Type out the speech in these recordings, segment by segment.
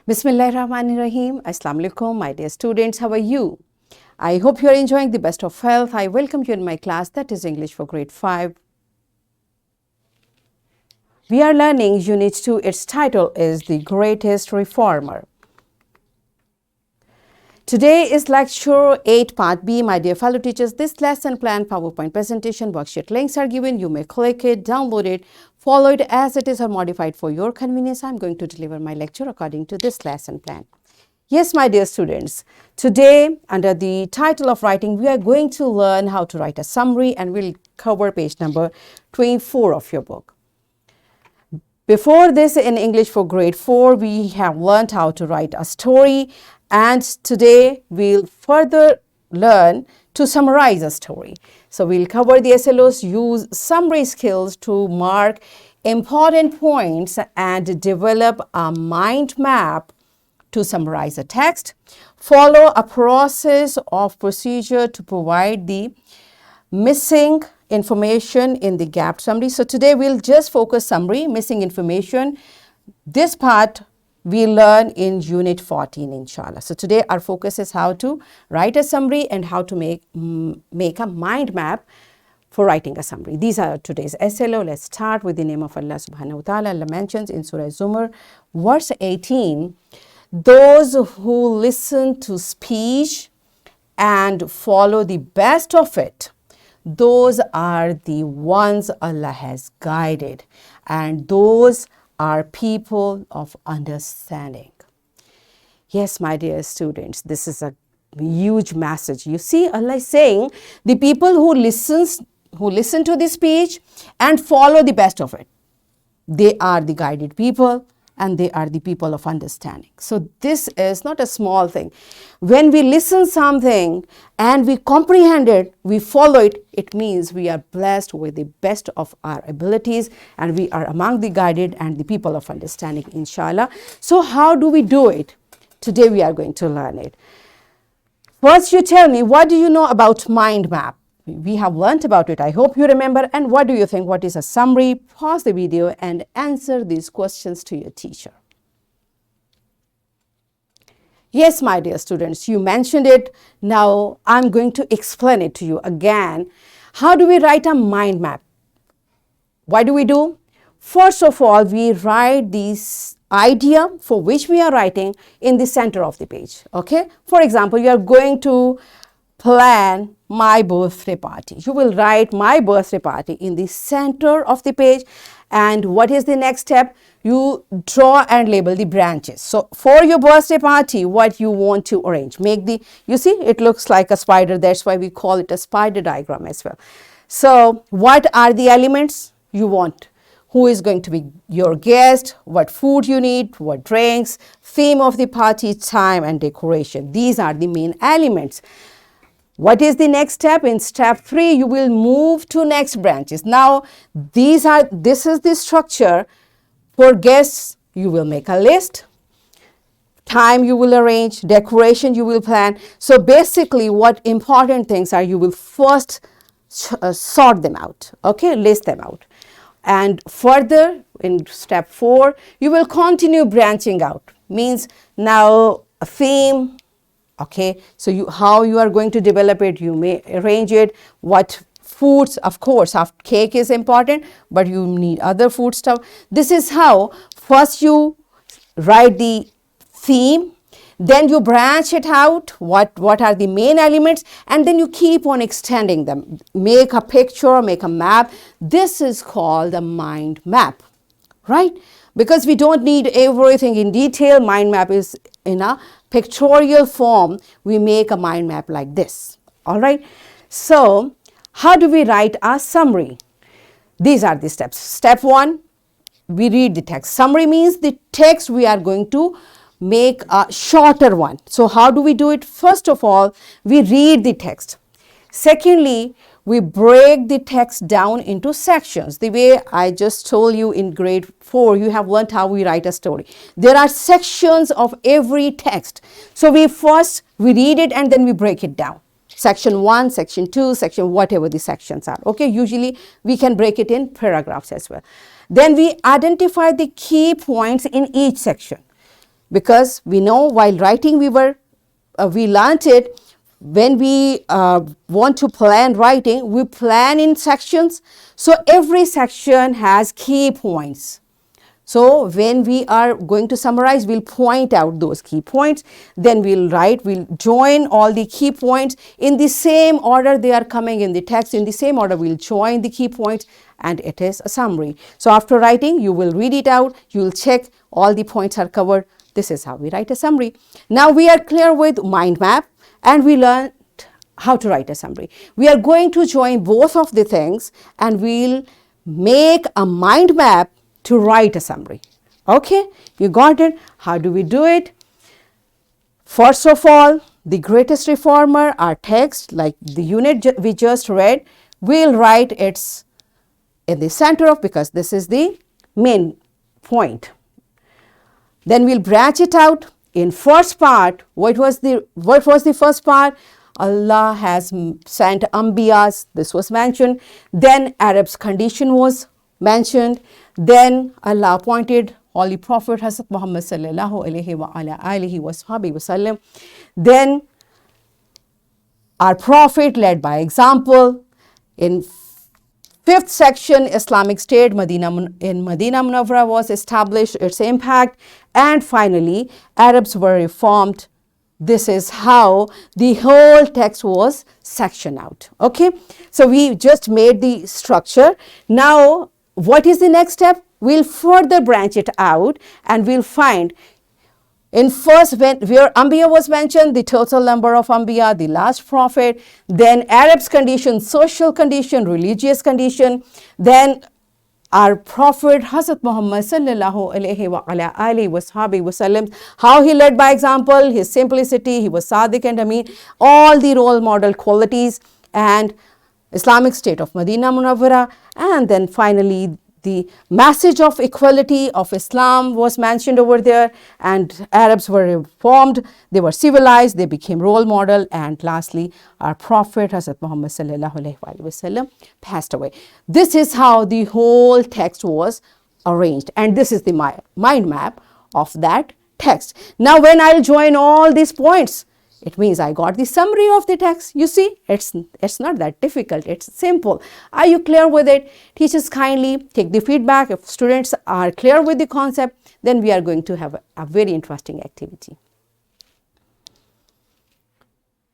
Bismillahirrahmanirrahim. Assalamu alaikum, my dear students. How are you? I hope you are enjoying the best of health. I welcome you in my class, that is English for grade 5. We are learning Unit 2. Its title is The Greatest Reformer. Today is lecture 8 part B. My dear fellow teachers, this lesson plan, PowerPoint presentation, worksheet links are given. You may click it, download it, follow it as it is or modified for your convenience. I'm going to deliver my lecture according to this lesson plan. Yes, my dear students, today under the title of writing, we are going to learn how to write a summary and we'll cover page number 24 of your book. Before this, in English for grade 4, we have learned how to write a story, and today we'll further learn to summarize a story. So we'll cover the SLOs, use summary skills to mark important points and develop a mind map to summarize a text, follow a process of procedure to provide the missing information in the gap summary. So today we'll just focus summary, missing information. This part we learn in unit 14, inshallah. So today our focus is how to write a summary and how to make a mind map for writing a summary. These are today's SLO. Let's start with the name of Allah subhanahu wa ta'ala. Allah mentions in Surah Zumar, verse 18, those who listen to speech and follow the best of it, those are the ones Allah has guided, and those are people of understanding. Yes, my dear students, this is a huge message. You see, Allah is saying the people who listen to the speech and follow the best of it, they are the guided people and they are the people of understanding. So this is not a small thing. When we listen something and we comprehend it, we follow it, it means we are blessed with the best of our abilities and we are among the guided and the people of understanding, inshallah. So how do we do it? Today we are going to learn it. First, you tell me, what do you know about mind map? We have learnt about it. I hope you remember. And what do you think? What is a summary? Pause the video and answer these questions to your teacher. Yes, my dear students, you mentioned it. Now I'm going to explain it to you again. How do we write a mind map? What do we do? First of all, we write this idea for which we are writing in the center of the page. Okay. For example, you are going to plan my birthday party. You will write my birthday party in the center of the page. And what is the next step? You draw and label the branches. So for your birthday party, what you want to arrange, you see, it looks like a spider. That's why we call it a spider diagram as well. So what are the elements you want? Who is going to be your guest? What food you need? What drinks? Theme of the party, time and decoration. These are the main elements. What is the next step? In step 3, you will move to next branches. Now, this is the structure. For guests, you will make a list. Time you will arrange. Decoration you will plan. So basically, what important things are, you will first sort them out. Okay, list them out. And further, in step 4, you will continue branching out. Means now a theme. Okay, so how you are going to develop it, you may arrange it, what foods, of course, cake is important, but you need other food stuff. This is how first you write the theme, then you branch it out, what are the main elements, and then you keep on extending them. Make a picture, make a map. This is called a mind map, right? Because we don't need everything in detail. Mind map is in a pictorial form. We make a mind map like this. All right. So how do we write a summary? These are the steps. Step 1, we read the text. Summary means the text we are going to make a shorter one. So how do we do it? First of all, we read the text. Secondly, we break the text down into sections. The way I just told you in grade 4, you have learned how we write a story. There are sections of every text. So we read it and then we break it down. Section 1, section 2, section whatever the sections are. Okay, usually we can break it in paragraphs as well. Then we identify the key points in each section. because we know while writing we learned it. When we want to plan writing, we plan in sections. So every section has key points. So when we are going to summarize, we'll point out those key points. Then we'll join all the key points in the same order they are coming in the text. In the same order, we'll join the key points, and it is a summary. So after writing, you will read it out. You will check all the points are covered. This is how we write a summary. Now we are clear with mind map, and we learned how to write a summary. We are going to join both of the things, and we'll make a mind map to write a summary. Okay, you got it? How do we do it? First of all, the greatest reformer, our text, like the unit we just read, we'll write it's in the center of, because this is the main point. Then we'll branch it out. In first part, what was the first part? Allah has sent Ambiyas, this was mentioned. Then Arab's condition was mentioned. Then Allah appointed Holy Prophet Hazrat Muhammad sallallahu alaihi wa ala alihi wa sahbihi wasallam. Then our Prophet led by example. In fifth section, Islamic State in Medina Munawwara was established, its impact. And finally, Arabs were reformed. This is how the whole text was sectioned out. Okay, so we just made the structure. Now, what is the next step? We'll further branch it out, and we'll find in first, where Ambiya was mentioned, the total number of Ambiya, the last prophet, then Arab's condition, social condition, religious condition, then our Prophet Hazrat Muhammad sallallahu alaihi wa ala alihi wa sahbihi wasallam, how he led by example, his simplicity, he was Sadiq and Ameen, all the role model qualities, and Islamic State of Medina Munawwara, and then finally the message of equality of Islam was mentioned over there, and Arabs were reformed, they were civilized, they became role model, and lastly our Prophet Hazrat Muhammad sallallahu alaihi wasallam passed away. This is how the whole text was arranged, and this is the mind map of that text. Now when I'll join all these points, it means I got the summary of the text. You see, it's not that difficult. It's simple. Are you clear with it? Teachers, kindly take the feedback. If students are clear with the concept, then we are going to have a very interesting activity.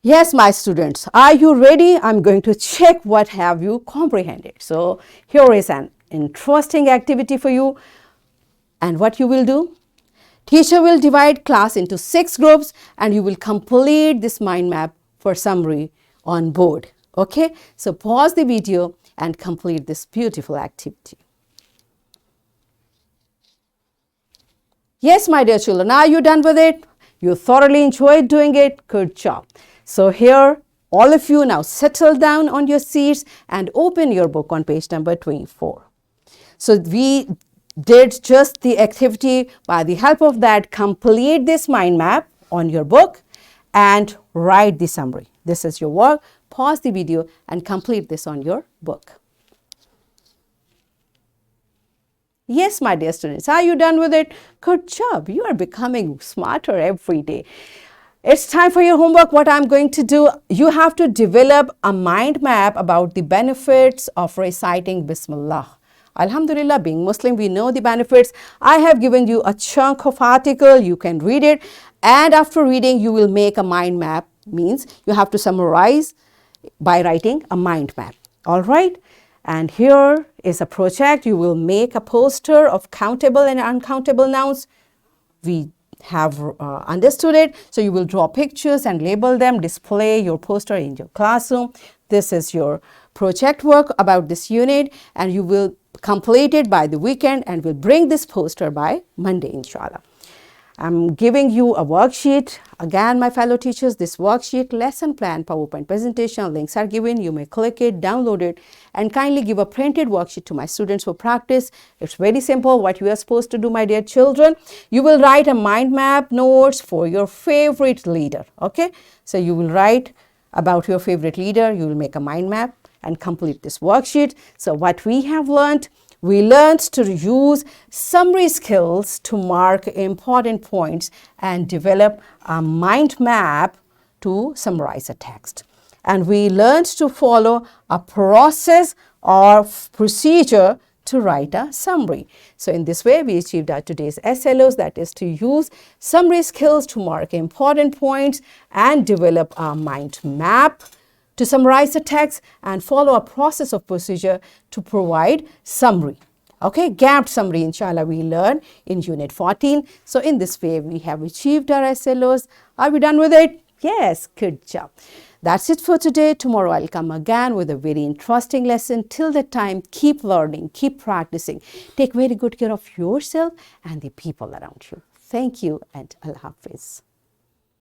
Yes, my students, are you ready? I'm going to check what have you comprehended. So here is an interesting activity for you. And what you will do? Teacher will divide class into 6 groups, and you will complete this mind map for summary on board. Okay, so pause the video and complete this beautiful activity. Yes, my dear children, are you done with it? You thoroughly enjoyed doing it? Good job. So here, all of you now settle down on your seats and open your book on page number 24. So we did just the activity. By the help of that, complete this mind map on your book and write the summary. This is your work. Pause the video and complete this on your book. Yes, my dear students, are you done with it? Good job. You are becoming smarter every day. It's time for your homework. What I'm going to do, you have to develop a mind map about the benefits of reciting Bismillah. Alhamdulillah, being Muslim, we know the benefits. I have given you a chunk of article. You can read it. And after reading, you will make a mind map. Means you have to summarize by writing a mind map. All right. And here is a project. You will make a poster of countable and uncountable nouns. We have understood it. So you will draw pictures and label them, display your poster in your classroom. This is your project work about this unit, and you will complete it by the weekend and will bring this poster by Monday, inshallah. I'm giving you a worksheet. Again, my fellow teachers, this worksheet, lesson plan, PowerPoint presentation, links are given. You may click it, download it, and kindly give a printed worksheet to my students for practice. It's very simple what you are supposed to do, my dear children. You will write a mind map notes for your favorite leader. Okay, so you will write about your favorite leader. You will make a mind map and complete this worksheet. So what we have learned, we learned to use summary skills to mark important points and develop a mind map to summarize a text. And we learned to follow a process or procedure to write a summary. So in this way, we achieved our today's SLOs, that is to use summary skills to mark important points and develop a mind map to summarize the text and follow a process of procedure to provide summary. Okay, gapped summary, inshallah, we learn in Unit 14. So in this way, we have achieved our SLOs. Are we done with it? Yes, good job. That's it for today. Tomorrow I'll come again with a very interesting lesson. Till that time, keep learning, keep practicing. Take very good care of yourself and the people around you. Thank you and Allah Hafiz.